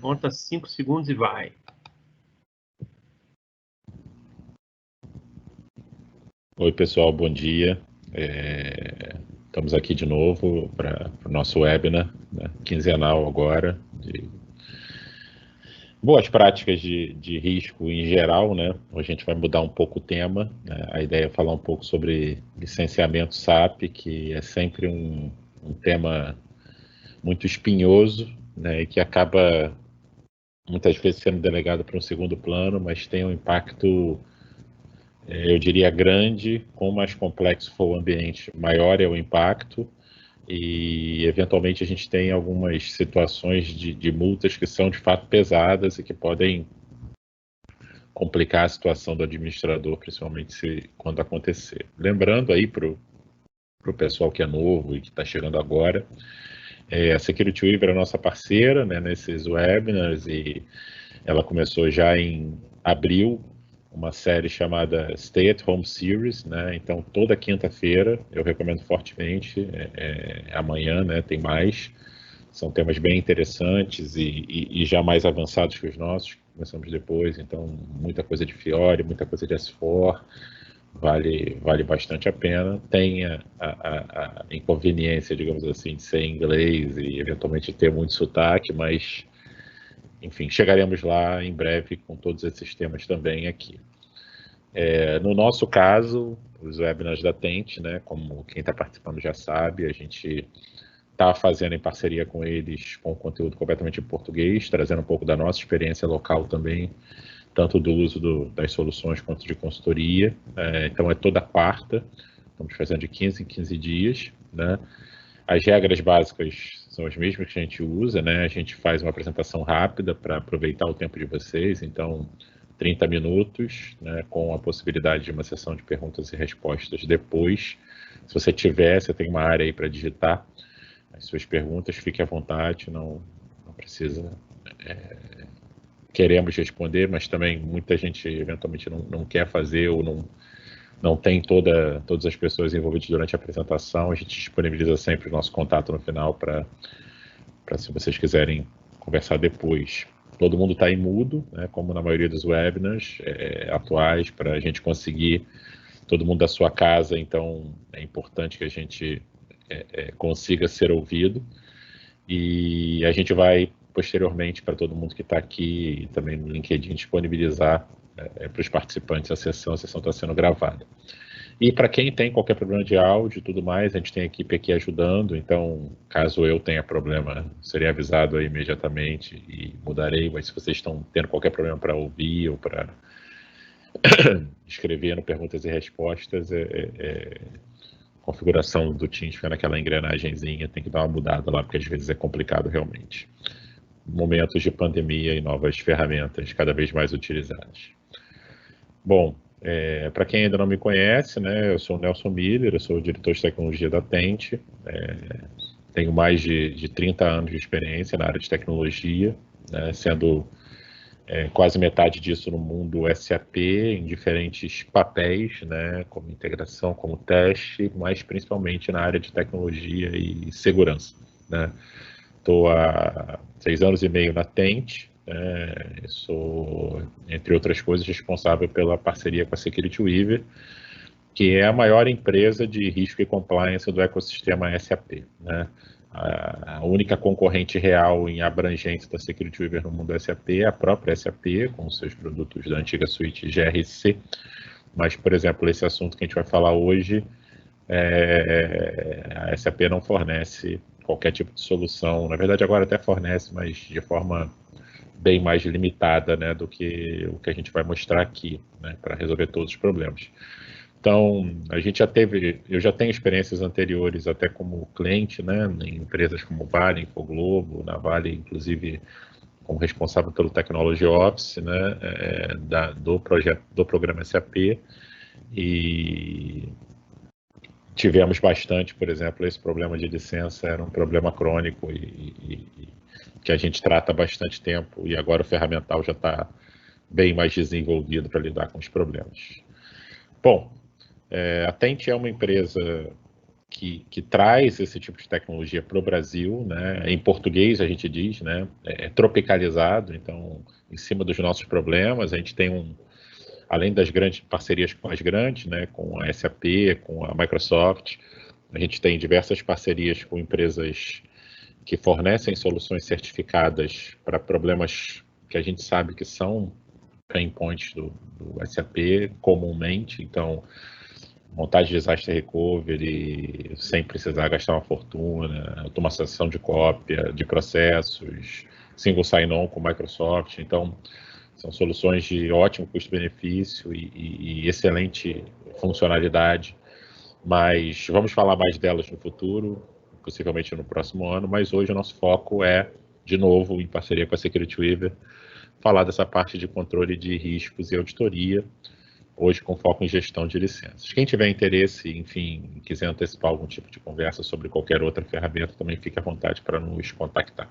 Conta 5 segundos e vai. Oi, pessoal, bom dia. Estamos aqui de novo para o nosso webinar, né, quinzenal agora, de boas práticas de risco em geral, né? Hoje a gente vai mudar um pouco o tema, né? A ideia é falar um pouco sobre licenciamento SAP, que é sempre um tema muito espinhoso, né, e que acaba muitas vezes sendo delegado para um segundo plano, mas tem um impacto, eu diria, grande. Quanto mais complexo for o ambiente, maior é o impacto, e eventualmente a gente tem algumas situações de multas que são de fato pesadas e que podem complicar a situação do administrador, principalmente quando acontecer. Lembrando aí para o pessoal que é novo e que está chegando agora, a SecurityWeaver é a nossa parceira, né, nesses webinars, e ela começou já em abril uma série chamada Stay at Home Series, né? Então toda quinta-feira eu recomendo fortemente. Amanhã, né, tem mais. São temas bem interessantes e já mais avançados que os nossos, que começamos depois. Então muita coisa de Fiori, muita coisa de S4. Vale bastante a pena. Tem a inconveniência, digamos assim, de ser em inglês e eventualmente ter muito sotaque, mas enfim, chegaremos lá em breve com todos esses temas também aqui. No nosso caso, os webinars da Tente, né, como quem está participando já sabe, a gente está fazendo em parceria com eles, com conteúdo completamente em português, trazendo um pouco da nossa experiência local também, tanto do uso das soluções quanto de consultoria. Então é toda quarta, estamos fazendo de 15 em 15 dias, né? As regras básicas são as mesmas que a gente usa, né? A gente faz uma apresentação rápida para aproveitar o tempo de vocês, então 30 minutos, né, com a possibilidade de uma sessão de perguntas e respostas depois. Se você tiver, você tem uma área aí para digitar as suas perguntas, fique à vontade, não precisa. Queremos responder, mas também muita gente eventualmente não quer fazer ou não tem todas as pessoas envolvidas durante a apresentação. A gente disponibiliza sempre o nosso contato no final para se vocês quiserem conversar depois. Todo mundo está em mudo, né, como na maioria dos webinars atuais, para a gente conseguir todo mundo da sua casa. Então é importante que a gente consiga ser ouvido, e a gente vai posteriormente, para todo mundo que está aqui e também no LinkedIn, disponibilizar para os participantes a sessão está sendo gravada. E para quem tem qualquer problema de áudio e tudo mais, a gente tem a equipe aqui ajudando, então caso eu tenha problema, serei avisado aí imediatamente e mudarei, mas se vocês estão tendo qualquer problema para ouvir ou para escrever no perguntas e respostas, configuração do Teams fica naquela engrenagemzinha, tem que dar uma mudada lá, porque às vezes é complicado realmente. Momentos de pandemia e novas ferramentas cada vez mais utilizadas. Bom, para quem ainda não me conhece, né, eu sou o Nelson Miller, eu sou o diretor de tecnologia da Tente, tenho mais de 30 anos de experiência na área de tecnologia, né, sendo quase metade disso no mundo SAP, em diferentes papéis, né, como integração, como teste, mas principalmente na área de tecnologia e segurança, né. Estou há 6 anos e meio na Tente, sou, entre outras coisas, responsável pela parceria com a SecurityWeaver, que é a maior empresa de risco e compliance do ecossistema SAP, né? A única concorrente real em abrangência da SecurityWeaver no mundo SAP é a própria SAP, com seus produtos da antiga suíte GRC. Mas, por exemplo, esse assunto que a gente vai falar hoje, a SAP não fornece qualquer tipo de solução. Na verdade, agora até fornece, mas de forma bem mais limitada, né, do que o que a gente vai mostrar aqui, né, para resolver todos os problemas. Então, eu já tenho experiências anteriores até como cliente, né, em empresas como Vale, Infoglobo, na Vale, inclusive, como responsável pelo Technology Office, né, do programa SAP, e tivemos bastante, por exemplo, esse problema de licença era um problema crônico e que a gente trata há bastante tempo, e agora o ferramental já está bem mais desenvolvido para lidar com os problemas. Bom, a Tente é uma empresa que traz esse tipo de tecnologia para o Brasil, né? Em português a gente diz, né? É tropicalizado, então, em cima dos nossos problemas, a gente tem além das grandes parcerias com as grandes, né? Com a SAP, com a Microsoft, a gente tem diversas parcerias com empresas que fornecem soluções certificadas para problemas que a gente sabe que são pain points do SAP comumente, então montagem de disaster recovery sem precisar gastar uma fortuna, automatização de cópia de processos, single sign-on com Microsoft, então são soluções de ótimo custo-benefício e excelente funcionalidade, mas vamos falar mais delas no futuro, possivelmente no próximo ano, mas hoje o nosso foco é, de novo, em parceria com a SecurityWeaver, falar dessa parte de controle de riscos e auditoria, hoje com foco em gestão de licenças. Quem tiver interesse, enfim, quiser antecipar algum tipo de conversa sobre qualquer outra ferramenta, também fique à vontade para nos contactar.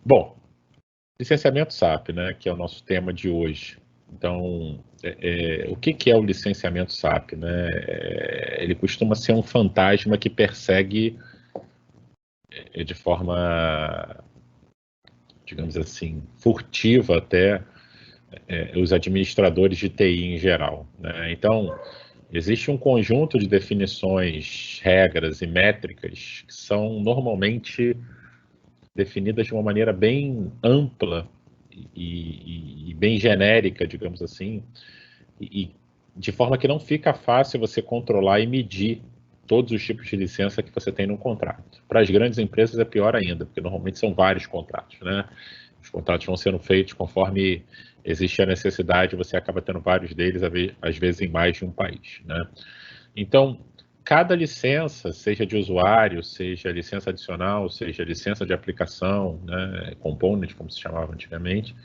Bom, licenciamento SAP, né, que é o nosso tema de hoje. Então, o que é o licenciamento SAP? Né? Ele costuma ser um fantasma que persegue de forma, digamos assim, furtiva até os administradores de TI em geral. Né? Então, existe um conjunto de definições, regras e métricas que são normalmente definidas de uma maneira bem ampla e bem genérica, digamos assim, e de forma que não fica fácil você controlar e medir todos os tipos de licença que você tem no contrato. Para as grandes empresas é pior ainda, porque normalmente são vários contratos, né? Os contratos vão sendo feitos conforme existe a necessidade, você acaba tendo vários deles, às vezes em mais de um país, né? Então, cada licença, seja de usuário, seja licença adicional, seja licença de aplicação, né, component, como se chamava antigamente,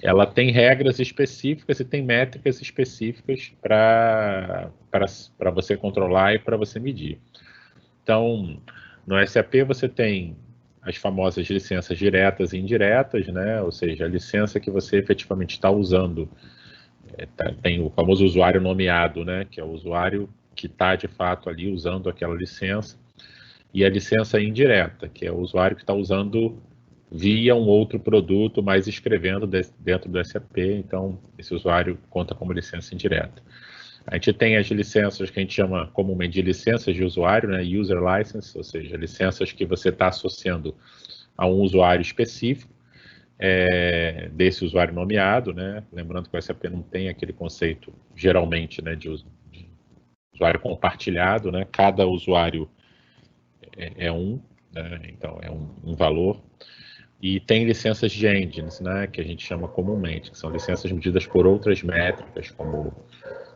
ela tem regras específicas e tem métricas específicas para você controlar e para você medir. Então, no SAP você tem as famosas licenças diretas e indiretas, né? Ou seja, a licença que você efetivamente está usando, tem o famoso usuário nomeado, né? Que é o usuário que está de fato ali usando aquela licença, e a licença indireta, que é o usuário que está usando via um outro produto, mas escrevendo dentro do SAP, então esse usuário conta como licença indireta. A gente tem as licenças que a gente chama comumente de licenças de usuário, né, user license, ou seja, licenças que você está associando a um usuário específico, desse usuário nomeado, né, lembrando que o SAP não tem aquele conceito, geralmente, né, de usuário compartilhado, né, cada usuário é né, então é um valor. E tem licenças de engines, né, que a gente chama comumente, que são licenças medidas por outras métricas, como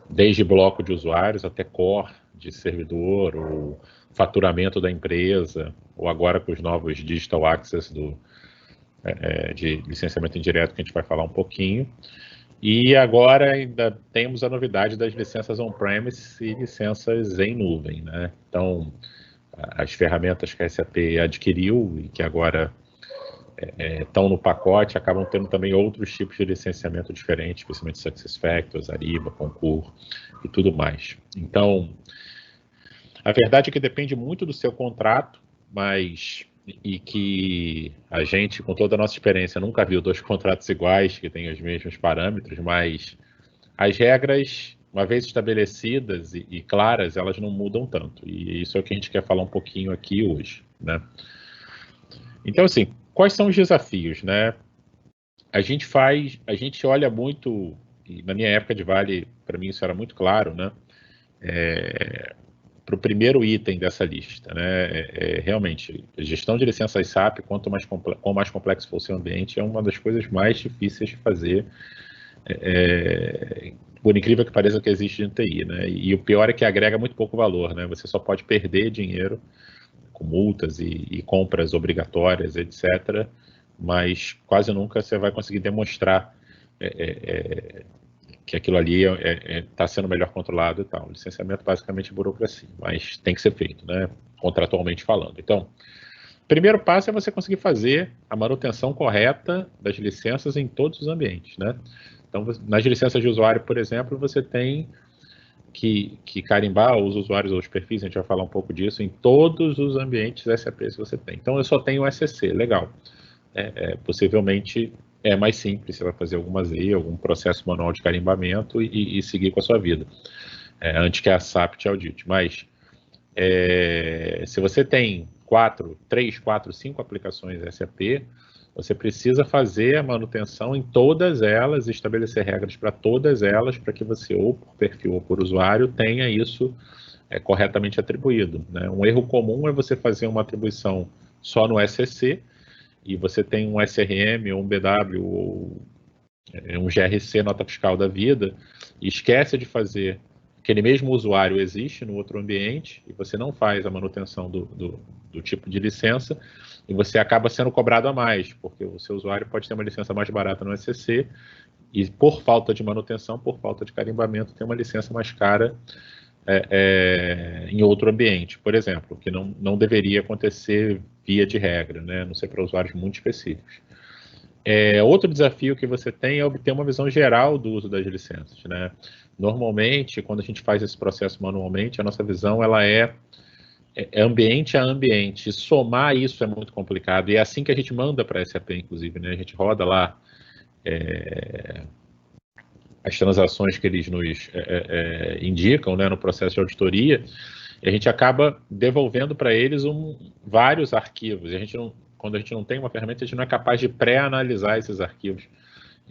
desde bloco de usuários até core de servidor, ou faturamento da empresa, ou agora com os novos Digital Access de licenciamento indireto, que a gente vai falar um pouquinho. E agora ainda temos a novidade das licenças on-premise e licenças em nuvem, né? Então, as ferramentas que a SAP adquiriu e que agora estão no pacote, acabam tendo também outros tipos de licenciamento diferentes, especialmente SuccessFactors, Ariba, Concur e tudo mais. Então, a verdade é que depende muito do seu contrato, e que a gente, com toda a nossa experiência, nunca viu dois contratos iguais, que têm os mesmos parâmetros, mas as regras, uma vez estabelecidas e claras, elas não mudam tanto. E isso é o que a gente quer falar um pouquinho aqui hoje, né? Então, assim, quais são os desafios, né? A gente olha muito, e na minha época de Vale, para mim isso era muito claro, né? Para o primeiro item dessa lista, né? Realmente, a gestão de licenças SAP, quanto mais complexo for o seu ambiente, é uma das coisas mais difíceis de fazer, por incrível que pareça, que existe em TI, né? E o pior é que agrega muito pouco valor, né? Você só pode perder dinheiro com multas e compras obrigatórias, etc., mas quase nunca você vai conseguir demonstrar que aquilo ali está sendo melhor controlado e tal. O licenciamento basicamente é burocracia, mas tem que ser feito, né, contratualmente falando. Então, o primeiro passo é você conseguir fazer a manutenção correta das licenças em todos os ambientes, né? Então, nas licenças de usuário, por exemplo, você tem que carimbar os usuários ou os perfis, a gente vai falar um pouco disso, em todos os ambientes SAP que você tem. Então, eu só tenho o SCC, legal. Possivelmente é mais simples, você vai fazer alguma Z, algum processo manual de carimbamento e seguir com a sua vida, antes que a SAP te audite. Mas, se você tem 3, 4, 5 aplicações SAP, você precisa fazer a manutenção em todas elas, estabelecer regras para todas elas, para que você, ou por perfil ou por usuário, tenha isso corretamente atribuído, né? Um erro comum é você fazer uma atribuição só no SCC, e você tem um SRM, ou um BW, ou um GRC, nota fiscal da vida, e esquece de fazer, aquele mesmo usuário existe no outro ambiente, e você não faz a manutenção do tipo de licença, e você acaba sendo cobrado a mais, porque o seu usuário pode ter uma licença mais barata no SCC, e por falta de manutenção, por falta de carimbamento, tem uma licença mais cara em outro ambiente, por exemplo, que não deveria acontecer via de regra, né? Não sei, para usuários muito específicos. Outro desafio que você tem é obter uma visão geral do uso das licenças, né? Normalmente, quando a gente faz esse processo manualmente, a nossa visão ela é ambiente a ambiente. Somar isso é muito complicado, e é assim que a gente manda para a SAP, inclusive, né? A gente roda lá as transações que eles nos indicam, né, no processo de auditoria, e a gente acaba devolvendo para eles vários arquivos. E quando a gente não tem uma ferramenta, a gente não é capaz de pré-analisar esses arquivos.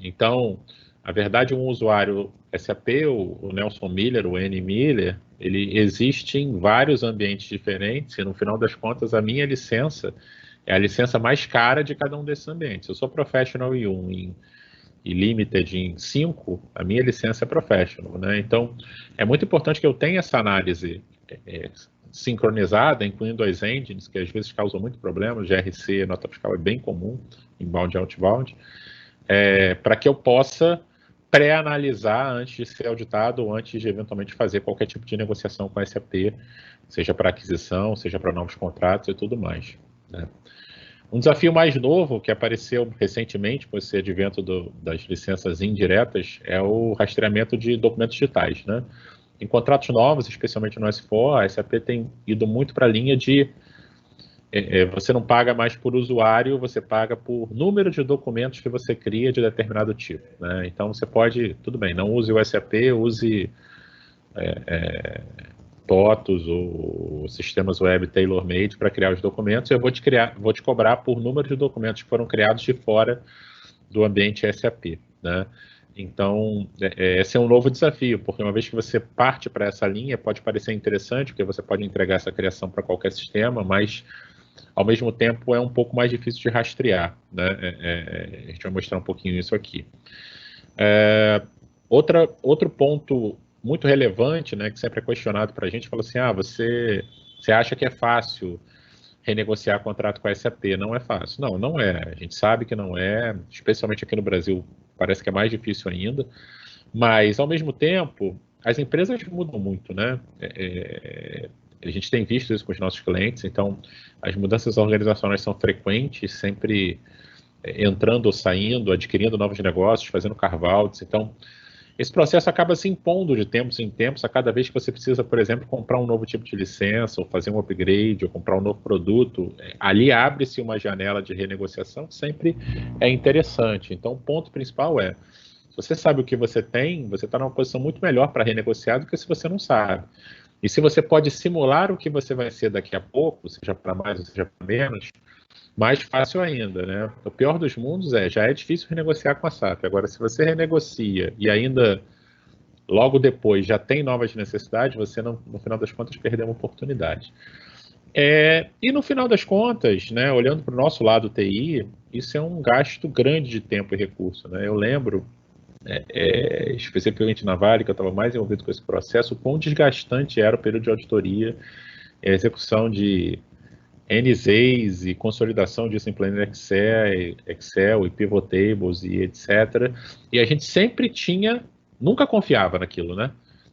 Então, a verdade, um usuário SAP, o Nelson Miller, o N. Miller, ele existe em vários ambientes diferentes, e no final das contas, a minha licença é a licença mais cara de cada um desses ambientes. Eu sou Professional em 1, e Limited em 5, a minha licença é Professional, né? Então, é muito importante que eu tenha essa análise sincronizada, incluindo as engines, que às vezes causam muito problema. GRC, nota fiscal, é bem comum, inbound e outbound, para que eu possa pré-analisar antes de ser auditado ou antes de eventualmente fazer qualquer tipo de negociação com a SAP, seja para aquisição, seja para novos contratos e tudo mais, né? Um desafio mais novo que apareceu recentemente com esse advento das licenças indiretas é o rastreamento de documentos digitais, né? Em contratos novos, especialmente no S4, a SAP tem ido muito para a linha de você não paga mais por usuário, você paga por número de documentos que você cria de determinado tipo, né? Então você pode, tudo bem, não use o SAP, use TOTOS ou sistemas web tailor-made para criar os documentos, eu vou te cobrar por número de documentos que foram criados de fora do ambiente SAP, né? Então, esse é um novo desafio, porque uma vez que você parte para essa linha, pode parecer interessante, porque você pode entregar essa criação para qualquer sistema, mas, ao mesmo tempo, é um pouco mais difícil de rastrear, né? A gente vai mostrar um pouquinho isso aqui. Outro ponto muito relevante, né, que sempre é questionado para a gente, fala assim, você acha que é fácil renegociar contrato com a SAP? Não é fácil. Não é. A gente sabe que não é, especialmente aqui no Brasil, parece que é mais difícil ainda, mas, ao mesmo tempo, as empresas mudam muito, né? A gente tem visto isso com os nossos clientes, então, as mudanças organizacionais são frequentes, sempre entrando ou saindo, adquirindo novos negócios, fazendo carve-outs, então, esse processo acaba se impondo de tempos em tempos, a cada vez que você precisa, por exemplo, comprar um novo tipo de licença, ou fazer um upgrade, ou comprar um novo produto, ali abre-se uma janela de renegociação que sempre é interessante. Então, o ponto principal se você sabe o que você tem, você está numa posição muito melhor para renegociar do que se você não sabe. E se você pode simular o que você vai ser daqui a pouco, seja para mais ou seja para menos, mais fácil ainda, né? O pior dos mundos já é difícil renegociar com a SAP. Agora, se você renegocia e ainda logo depois já tem novas necessidades, você, no final das contas, perdeu uma oportunidade. E no final das contas, né, olhando para o nosso lado TI, isso é um gasto grande de tempo e recurso, né? Eu lembro, especificamente na Vale, que eu estava mais envolvido com esse processo, o quão desgastante era o período de auditoria, a execução de NZs e consolidação disso em planilha Excel e pivot tables e etc. E a gente sempre nunca confiava naquilo, né?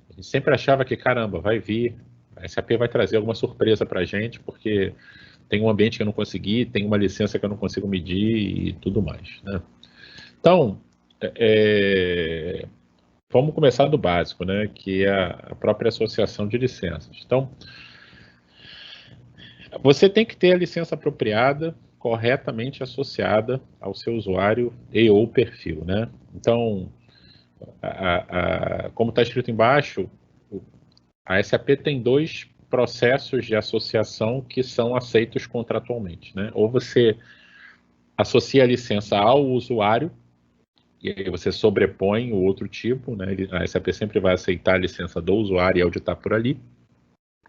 A gente sempre achava que, caramba, vai vir, a SAP vai trazer alguma surpresa para a gente, porque tem um ambiente que eu não consegui, tem uma licença que eu não consigo medir e tudo mais, né? Então, vamos começar do básico, né, que é a própria associação de licenças. Então, você tem que ter a licença apropriada, corretamente associada ao seu usuário e ou perfil, né? Então, como está escrito embaixo, a SAP tem dois processos de associação que são aceitos contratualmente, né? Ou você associa a licença ao usuário, e aí você sobrepõe o outro tipo, né? A SAP sempre vai aceitar a licença do usuário e auditar por ali,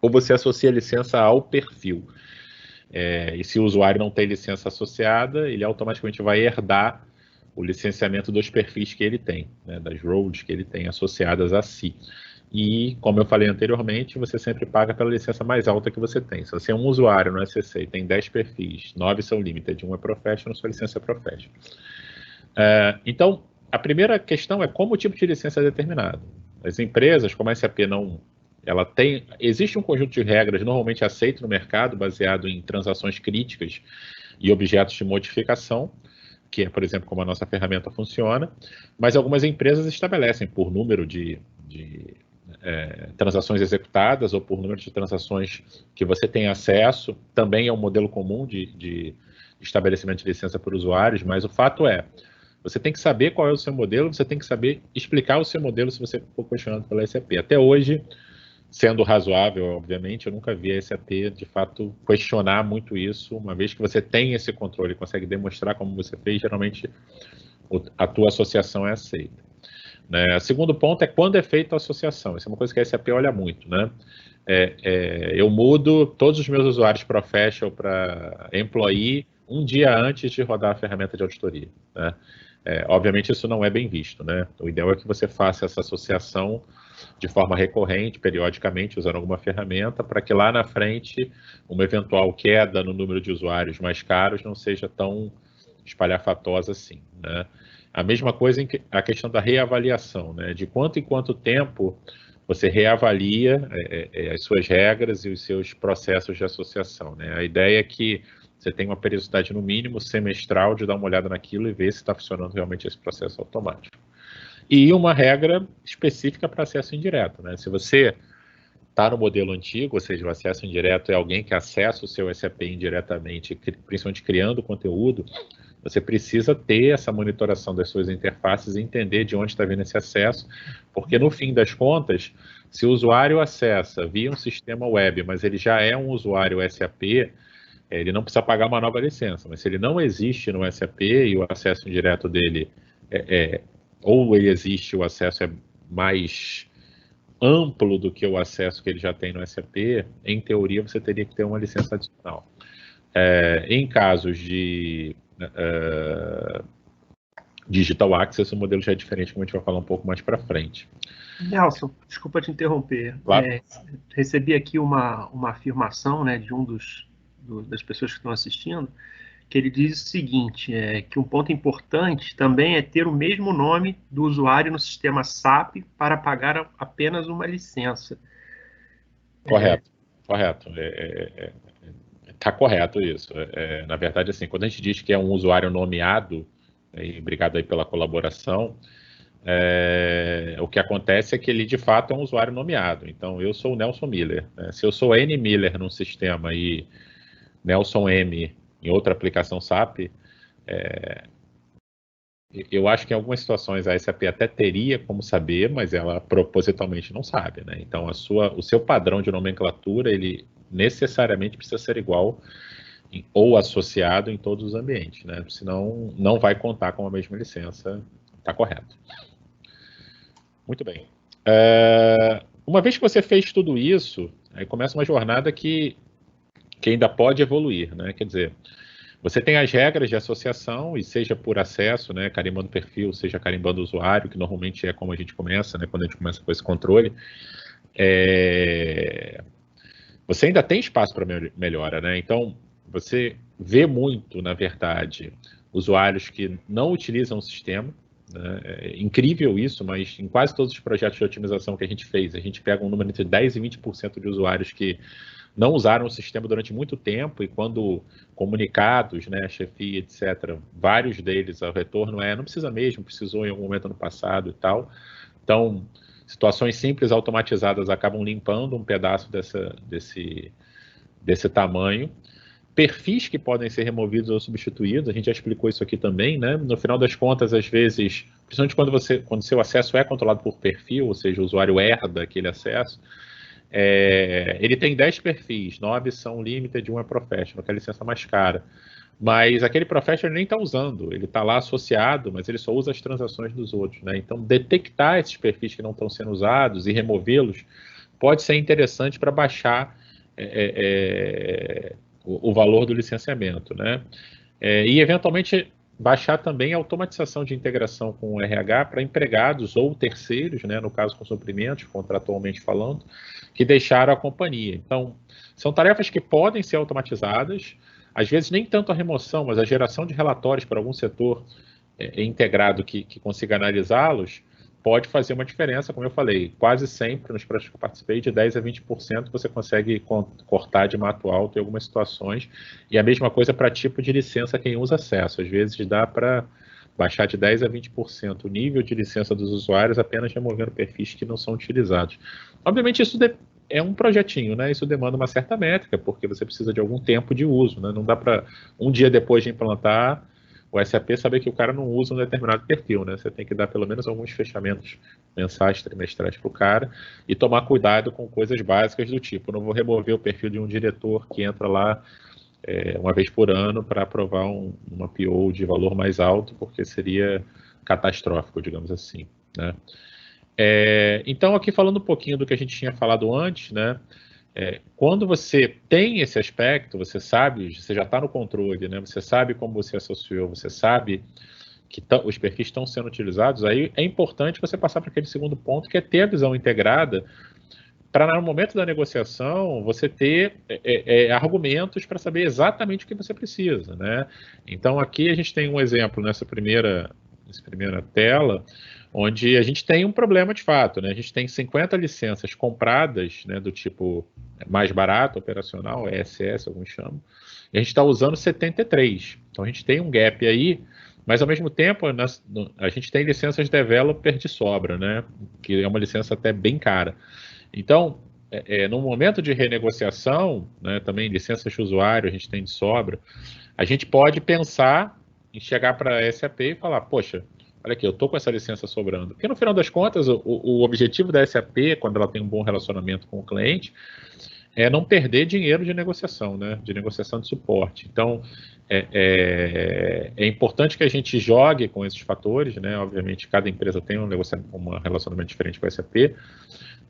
ou você associa a licença ao perfil. E se o usuário não tem licença associada, ele automaticamente vai herdar o licenciamento dos perfis que ele tem, né, das roles que ele tem associadas a si. E, como eu falei anteriormente, você sempre paga pela licença mais alta que você tem. Se você é um usuário no SCC e tem 10 perfis, 9 são limited, 1 é professional, sua licença é professional. Então, a primeira questão é como o tipo de licença é determinado. As empresas, como a SAP não... existe um conjunto de regras normalmente aceito no mercado, baseado em transações críticas e objetos de modificação, que é, por exemplo, como a nossa ferramenta funciona, mas algumas empresas estabelecem por número de transações executadas ou por número de transações que você tem acesso. Também é um modelo comum de estabelecimento de licença por usuários, mas o fato é, você tem que saber qual é o seu modelo, você tem que saber explicar o seu modelo se você for questionado pela SAP. Até hoje, sendo razoável, obviamente, eu nunca vi a SAP, de fato, questionar muito isso. Uma vez que você tem esse controle e consegue demonstrar como você fez, geralmente a tua associação é aceita. Né? O segundo ponto é quando é feita a associação. Isso é uma coisa que a SAP olha muito, né? Eu mudo todos os meus usuários professional para employee um dia antes de rodar a ferramenta de auditoria, né? Obviamente isso não é bem visto, né? O ideal é que você faça essa associação de forma recorrente, periodicamente, usando alguma ferramenta, para que lá na frente uma eventual queda no número de usuários mais caros não seja tão espalhafatosa assim, né? A mesma coisa a questão da reavaliação, né? De quanto em quanto tempo você reavalia as suas regras e os seus processos de associação, né? A ideia é que você tenha uma periodicidade no mínimo semestral de dar uma olhada naquilo e ver se está funcionando realmente esse processo automático. E uma regra específica para acesso indireto, né? Se você está no modelo antigo, ou seja, o acesso indireto é alguém que acessa o seu SAP indiretamente, principalmente criando conteúdo, você precisa ter essa monitoração das suas interfaces e entender de onde está vindo esse acesso, porque no fim das contas, se o usuário acessa via um sistema web, mas ele já é um usuário SAP, ele não precisa pagar uma nova licença, mas se ele não existe no SAP e o acesso indireto dele ou ele existe, o acesso é mais amplo do que o acesso que ele já tem no SAP, em teoria você teria que ter uma licença adicional. Em casos de Digital Access, o modelo já é diferente, como a gente vai falar um pouco mais para frente. Nelson, desculpa te interromper. Claro. Recebi aqui uma afirmação, né, de das pessoas que estão assistindo, que ele diz o seguinte, que um ponto importante também é ter o mesmo nome do usuário no sistema SAP para pagar apenas uma licença. Correto, correto. Está correto isso. Na verdade, assim, quando a gente diz que é um usuário nomeado, e obrigado aí pela colaboração, o que acontece é que ele, de fato, é um usuário nomeado. Então, eu sou o Nelson Miller, né? Se eu sou N Miller num sistema e Nelson M em outra aplicação SAP, eu acho que em algumas situações a SAP até teria como saber, mas ela propositalmente não sabe, né? Então, o seu padrão de nomenclatura, ele necessariamente precisa ser igual ou associado em todos os ambientes, né? Senão não vai contar com a mesma licença. Está correto. Muito bem. Uma vez que você fez tudo isso, aí começa uma jornada que ainda pode evoluir, né? Quer dizer, você tem as regras de associação, e seja por acesso, né, carimbando perfil, seja carimbando usuário, que normalmente é como a gente começa, né, quando a gente começa com esse controle. Você ainda tem espaço para melhora, né? Então, você vê muito, na verdade, usuários que não utilizam o sistema, né? É incrível isso, mas em quase todos os projetos de otimização que a gente fez, a gente pega um número entre 10% e 20% de usuários que não usaram o sistema durante muito tempo, e quando comunicados, né, chefia, etc., vários deles, o retorno não precisa mesmo, precisou em algum momento no passado e tal. Então, situações simples automatizadas acabam limpando um pedaço desse tamanho. Perfis que podem ser removidos ou substituídos, a gente já explicou isso aqui também, né? No final das contas, às vezes, principalmente quando seu acesso é controlado por perfil, ou seja, o usuário herda aquele acesso, ele tem 10 perfis, 9 são limited, 1 é professional, que é a licença mais cara. Mas aquele professional nem está usando, ele está lá associado, mas ele só usa as transações dos outros, né? Então, detectar esses perfis que não estão sendo usados e removê-los pode ser interessante para baixar o valor do licenciamento, né? E, eventualmente, baixar também a automatização de integração com o RH para empregados ou terceiros, né, no caso com suprimentos, contratualmente falando, que deixaram a companhia. Então, são tarefas que podem ser automatizadas, às vezes nem tanto a remoção, mas a geração de relatórios para algum setor integrado que consiga analisá-los, pode fazer uma diferença, como eu falei, quase sempre nos projetos que eu participei, de 10% a 20% você consegue cortar de mato alto em algumas situações, e a mesma coisa para tipo de licença quem usa acesso, às vezes dá para baixar de 10% a 20% o nível de licença dos usuários apenas removendo perfis que não são utilizados. Obviamente isso é um projetinho, né? Isso demanda uma certa métrica, porque você precisa de algum tempo de uso, né? Não dá para um dia depois de implantar o SAP saber que o cara não usa um determinado perfil, né? Você tem que dar pelo menos alguns fechamentos mensais, trimestrais para o cara e tomar cuidado com coisas básicas do tipo, não vou remover o perfil de um diretor que entra lá uma vez por ano para aprovar uma PO de valor mais alto, porque seria catastrófico, digamos assim, né? Então, aqui falando um pouquinho do que a gente tinha falado antes, né? Quando você tem esse aspecto, você sabe, você já está no controle, né? Você sabe como você associou, você sabe que os perfis estão sendo utilizados, aí é importante você passar para aquele segundo ponto, que é ter a visão integrada, para no momento da negociação você ter argumentos para saber exatamente o que você precisa, né? Então aqui a gente tem um exemplo nessa primeira tela, onde a gente tem um problema de fato, né? A gente tem 50 licenças compradas, né, do tipo mais barato, operacional, ESS, alguns chamam, e a gente está usando 73. Então a gente tem um gap aí, mas ao mesmo tempo a gente tem licenças developer de sobra, né? Que é uma licença até bem cara. Então, no momento de renegociação, né, também licenças de usuário a gente tem de sobra, a gente pode pensar em chegar para a SAP e falar, poxa, olha aqui, eu estou com essa licença sobrando. Porque no final das contas, o objetivo da SAP, quando ela tem um bom relacionamento com o cliente, é não perder dinheiro de negociação, né? De negociação de suporte. Então, é importante que a gente jogue com esses fatores, né? Obviamente, cada empresa tem um relacionamento diferente com a SAP,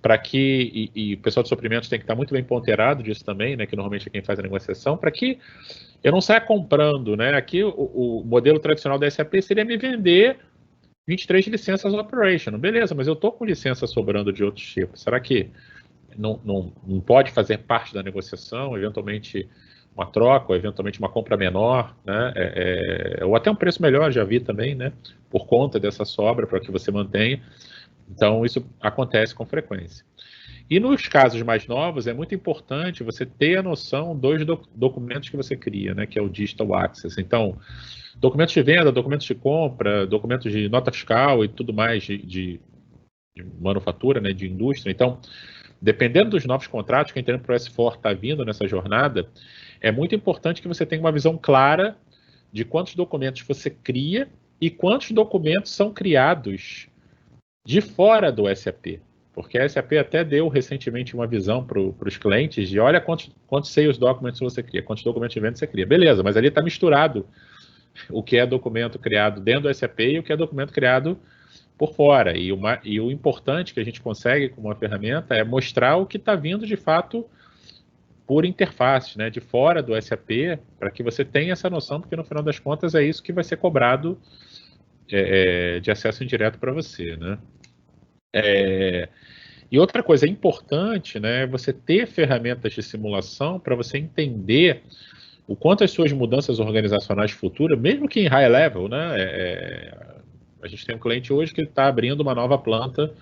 para que, e o pessoal de suprimentos tem que estar muito bem ponderado disso também, né? Que normalmente é quem faz a negociação, para que eu não saia comprando, né? Aqui o modelo tradicional da SAP seria me vender 23 licenças operational. Beleza, mas eu estou com licença sobrando de outros tipos. Será que não pode fazer parte da negociação, eventualmente uma troca, ou eventualmente uma compra menor, né? Ou até um preço melhor, já vi também, né? Por conta dessa sobra, para que você mantenha. Então, isso acontece com frequência. E nos casos mais novos, é muito importante você ter a noção dos documentos que você cria, né? Que é o Digital Access. Então, documentos de venda, documentos de compra, documentos de nota fiscal e tudo mais de manufatura, né, de indústria. Então, dependendo dos novos contratos, quem tem para o S4 está vindo nessa jornada, é muito importante que você tenha uma visão clara de quantos documentos você cria e quantos documentos são criados de fora do SAP. Porque a SAP até deu recentemente uma visão para os clientes de olha quantos sales documents você cria, quantos documentos de venda você cria. Beleza, mas ali está misturado o que é documento criado dentro do SAP e o que é documento criado por fora. E o importante que a gente consegue com uma ferramenta é mostrar o que está vindo de fato por interface, né, de fora do SAP, para que você tenha essa noção, porque no final das contas é isso que vai ser cobrado de acesso indireto para você, né? E outra coisa importante, né, é você ter ferramentas de simulação para você entender o quanto as suas mudanças organizacionais futuras, mesmo que em high level, né, a gente tem um cliente hoje que está abrindo uma nova planta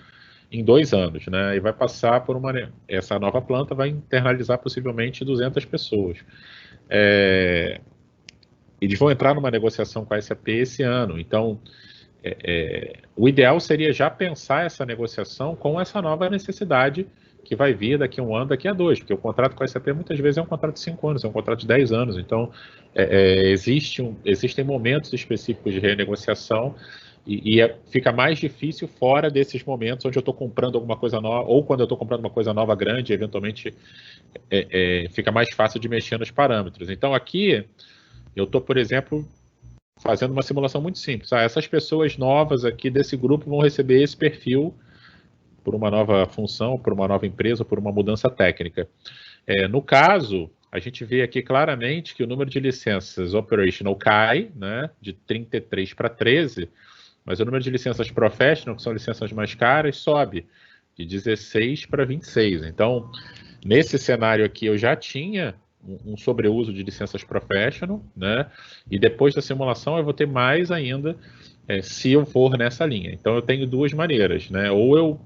em 2 anos, né, e vai passar por essa nova planta vai internalizar possivelmente 200 pessoas. Eles vão entrar numa negociação com a SAP esse ano, então o ideal seria já pensar essa negociação com essa nova necessidade que vai vir daqui a 1 ano, daqui a 2, porque o contrato com a SAP muitas vezes é um contrato de 5 anos, é um contrato de 10 anos, então existem momentos específicos de renegociação e fica mais difícil fora desses momentos onde eu estou comprando alguma coisa nova, ou quando eu estou comprando uma coisa nova grande, eventualmente fica mais fácil de mexer nos parâmetros. Então aqui eu estou, por exemplo, fazendo uma simulação muito simples. Essas pessoas novas aqui desse grupo vão receber esse perfil por uma nova função, por uma nova empresa, por uma mudança técnica. No caso, a gente vê aqui claramente que o número de licenças operational cai, né, de 33 para 13, mas o número de licenças professional, que são licenças mais caras, sobe de 16 para 26. Então, nesse cenário aqui, eu já tinha um sobreuso de licenças professional, né, e depois da simulação eu vou ter mais ainda se eu for nessa linha. Então, eu tenho duas maneiras, né, ou eu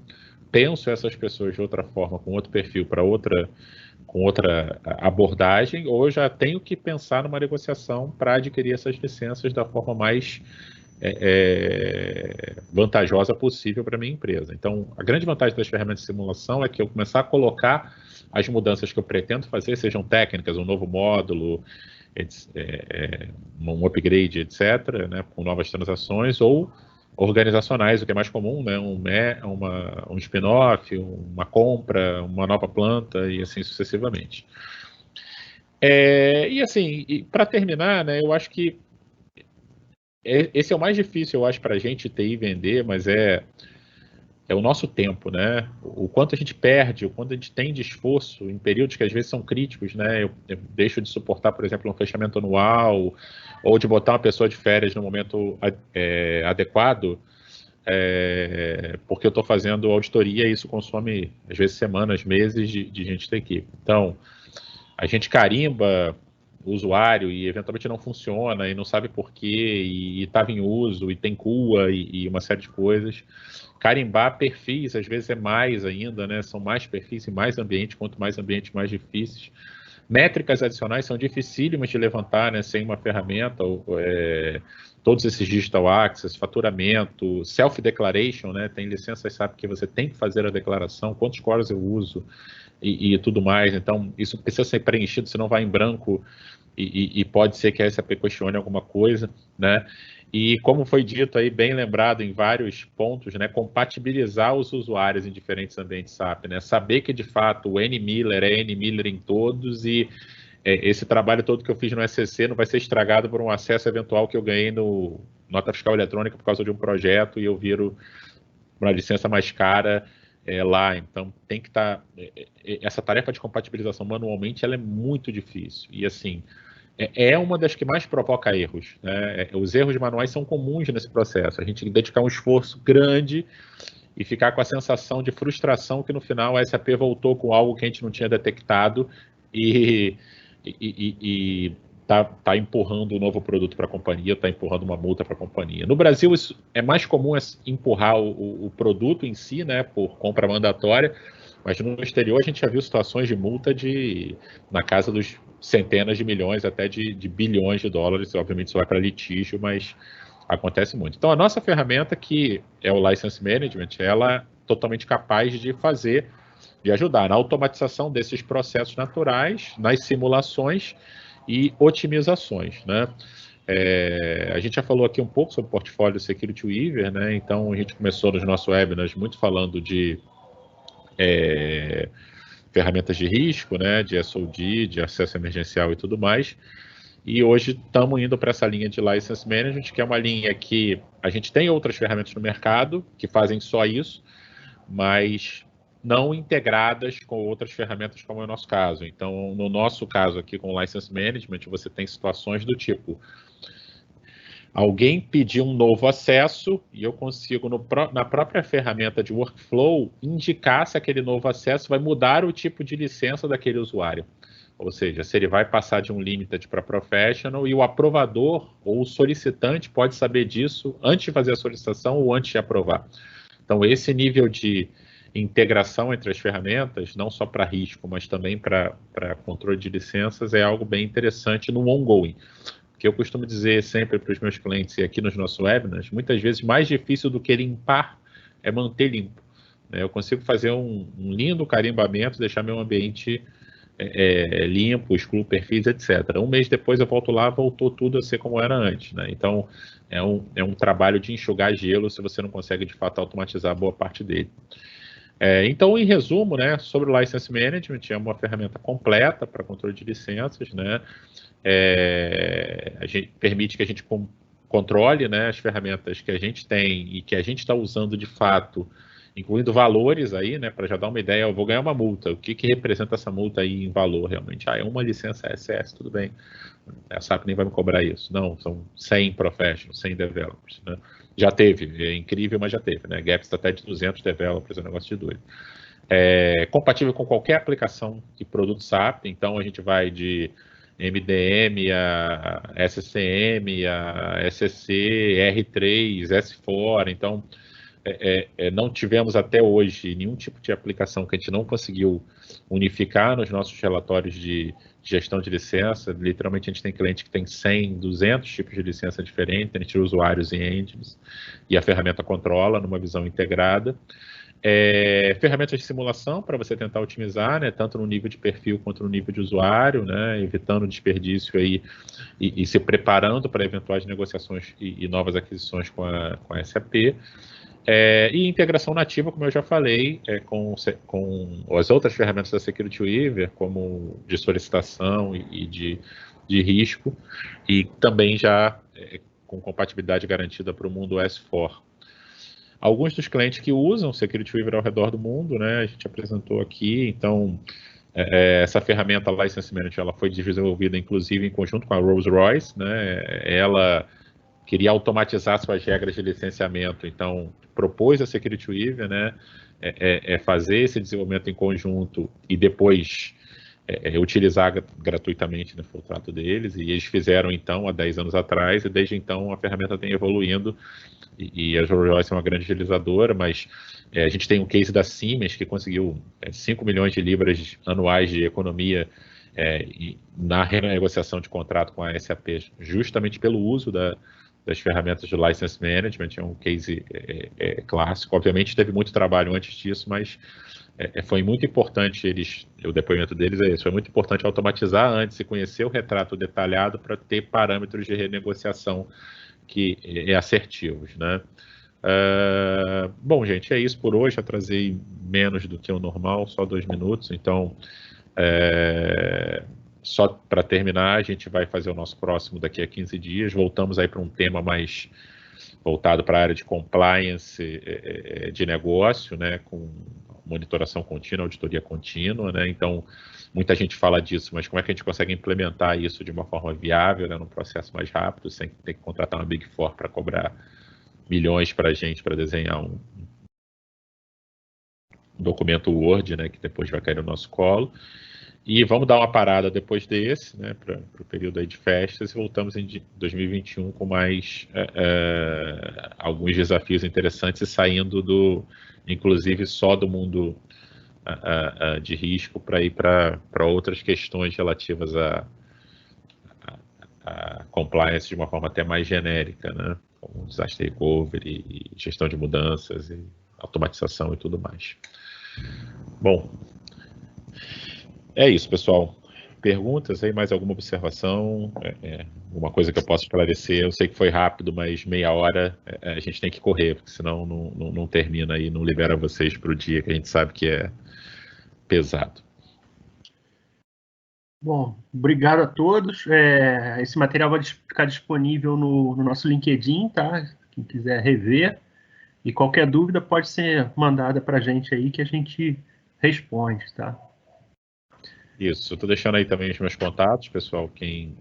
penso essas pessoas de outra forma, com outro perfil, com outra abordagem, ou eu já tenho que pensar numa negociação para adquirir essas licenças da forma mais vantajosa possível para a minha empresa. Então, a grande vantagem das ferramentas de simulação é que eu começar a colocar as mudanças que eu pretendo fazer, sejam técnicas, um novo módulo, um upgrade, etc., né, com novas transações, ou organizacionais, o que é mais comum, né, um spin-off, uma compra, uma nova planta e assim sucessivamente. E assim, para terminar, né, eu acho que esse é o mais difícil, eu acho, para a gente ter e vender, mas é o nosso tempo, né? O quanto a gente perde, o quanto a gente tem de esforço em períodos que às vezes são críticos, né? Eu deixo de suportar, por exemplo, um fechamento anual, ou de botar uma pessoa de férias no momento adequado, porque eu estou fazendo auditoria e isso consome, às vezes, semanas, meses de gente da equipe. Então, a gente carimba o usuário e eventualmente não funciona e não sabe por quê, e estava em uso, e tem CUA e uma série de coisas. Carimbar perfis, às vezes é mais ainda, né? São mais perfis e mais ambientes, quanto mais ambientes, mais difíceis. Métricas adicionais são dificílimas de levantar, né? Sem uma ferramenta, todos esses digital access, faturamento, self-declaration, né? Tem licenças, sabe que você tem que fazer a declaração, quantos cores eu uso e tudo mais. Então, isso precisa ser preenchido, senão vai em branco e pode ser que a SAP questione alguma coisa, né? E como foi dito aí, bem lembrado em vários pontos, né, compatibilizar os usuários em diferentes ambientes SAP, né, saber que de fato o N-Miller é N-Miller em todos e esse trabalho todo que eu fiz no SCC não vai ser estragado por um acesso eventual que eu ganhei no nota fiscal eletrônica por causa de um projeto e eu viro uma licença mais cara lá. Então tem que estar... essa tarefa de compatibilização manualmente ela é muito difícil e assim... é uma das que mais provoca erros, né? Os erros manuais são comuns nesse processo. A gente tem que dedicar um esforço grande e ficar com a sensação de frustração que no final a SAP voltou com algo que a gente não tinha detectado e tá empurrando um novo produto para a companhia, está empurrando uma multa para a companhia. No Brasil, isso é mais comum empurrar o produto em si, né, por compra mandatória, mas no exterior a gente já viu situações de multa na casa dos centenas de milhões, até de bilhões de dólares. Obviamente isso vai para litígio, mas acontece muito. Então a nossa ferramenta, que é o License Management, ela é totalmente capaz de ajudar na automatização desses processos naturais, nas simulações e otimizações, né? A gente já falou aqui um pouco sobre o portfólio Security Weaver, né? Então a gente começou nos nossos webinars muito falando de ferramentas de risco, né, de SOD, de acesso emergencial e tudo mais. E hoje estamos indo para essa linha de License Management, que é uma linha que a gente tem outras ferramentas no mercado que fazem só isso, mas não integradas com outras ferramentas, como é o nosso caso. Então, no nosso caso aqui com License Management, você tem situações do tipo: alguém pedir um novo acesso e eu consigo, na própria ferramenta de workflow, indicar se aquele novo acesso vai mudar o tipo de licença daquele usuário. Ou seja, se ele vai passar de um limited para professional, e o aprovador ou o solicitante pode saber disso antes de fazer a solicitação ou antes de aprovar. Então, esse nível de integração entre as ferramentas, não só para risco, mas também para controle de licenças, é algo bem interessante no ongoing. Porque que eu costumo dizer sempre para os meus clientes e aqui nos nossos webinars, muitas vezes mais difícil do que limpar é manter limpo. Eu consigo fazer um lindo carimbamento, deixar meu ambiente limpo, excluo perfis, etc. Um mês depois eu volto lá, voltou tudo a ser como era antes, né? Então, é um trabalho de enxugar gelo se você não consegue, de fato, automatizar boa parte dele. Então, em resumo, né, sobre o License Management, é uma ferramenta completa para controle de licenças, né? A gente permite que a gente controle, né, as ferramentas que a gente tem e que a gente está usando de fato, incluindo valores aí, né, para já dar uma ideia. Eu vou ganhar uma multa, o que representa essa multa aí em valor realmente? É uma licença SS, tudo bem, a SAP nem vai me cobrar isso. Não, são 100 professionals, 100 developers, né? Já teve, é incrível, mas já teve, né? Gaps até de 200 developers, é um negócio de doido. Compatível com qualquer aplicação de produto SAP, então a gente vai de MDM, a SCM, a SCC, R3, S4, então não tivemos até hoje nenhum tipo de aplicação que a gente não conseguiu unificar nos nossos relatórios de gestão de licença. Literalmente a gente tem cliente que tem 100, 200 tipos de licença diferentes, entre usuários e engines, e a ferramenta controla numa visão integrada. Ferramentas de simulação para você tentar otimizar, né, tanto no nível de perfil quanto no nível de usuário, né, evitando desperdício aí e se preparando para eventuais negociações e novas aquisições com a SAP. E integração nativa, como eu já falei, com as outras ferramentas da Security Weaver, como de solicitação e de risco, e também já com compatibilidade garantida para o mundo S4. Alguns dos clientes que usam Security Weaver ao redor do mundo, né, a gente apresentou aqui, então essa ferramenta License Management, ela foi desenvolvida inclusive em conjunto com a Rolls-Royce, né, ela queria automatizar suas regras de licenciamento, então propôs a Security Weaver, né, fazer esse desenvolvimento em conjunto e depois utilizar gratuitamente, né, foi o trato deles, e eles fizeram então há 10 anos atrás, e desde então a ferramenta tem evoluindo, e a Rolls-Royce é uma grande utilizadora, mas a gente tem um case da Siemens que conseguiu 5 milhões de libras anuais de economia na renegociação de contrato com a SAP, justamente pelo uso das ferramentas de License Management. É um case clássico. Obviamente teve muito trabalho antes disso, mas foi muito importante o depoimento deles é esse, foi muito importante automatizar antes e conhecer o retrato detalhado para ter parâmetros de renegociação que assertivos, né? Bom, gente, é isso por hoje. Atrasei menos do que o normal, só 2 minutos, então só para terminar, a gente vai fazer o nosso próximo daqui a 15 dias. Voltamos aí para um tema mais voltado para a área de compliance de negócio, né, com monitoração contínua, auditoria contínua, né? Então, muita gente fala disso, mas como é que a gente consegue implementar isso de uma forma viável, né, num processo mais rápido, sem ter que contratar uma Big Four para cobrar milhões para a gente para desenhar um documento Word, né, que depois vai cair no nosso colo. E vamos dar uma parada depois desse, né, para o período aí de festas, e voltamos em 2021 com mais alguns desafios interessantes e saindo inclusive só do mundo de risco para ir para outras questões relativas a compliance de uma forma até mais genérica, né, como disaster recovery e gestão de mudanças e automatização e tudo mais. Bom, é isso, pessoal. Perguntas aí, mais alguma observação? Alguma coisa que eu possa esclarecer? Eu sei que foi rápido, mas meia hora a gente tem que correr, porque senão não termina aí, não libera vocês para o dia, que a gente sabe que é pesado. Bom, obrigado a todos. Esse material vai ficar disponível no nosso LinkedIn, tá? Quem quiser rever. E qualquer dúvida pode ser mandada para a gente aí, que a gente responde, tá? Isso, eu estou deixando aí também os meus contatos, pessoal. Quem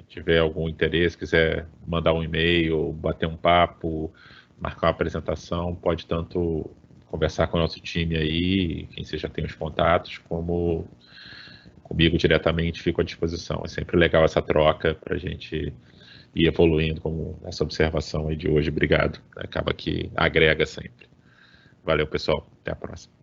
tiver algum interesse, quiser mandar um e-mail, bater um papo, marcar uma apresentação, pode tanto conversar com o nosso time aí, quem você já tem os contatos, como comigo diretamente, fico à disposição. É sempre legal essa troca para a gente ir evoluindo, como essa observação aí de hoje. Obrigado. Acaba que agrega sempre. Valeu, pessoal. Até a próxima.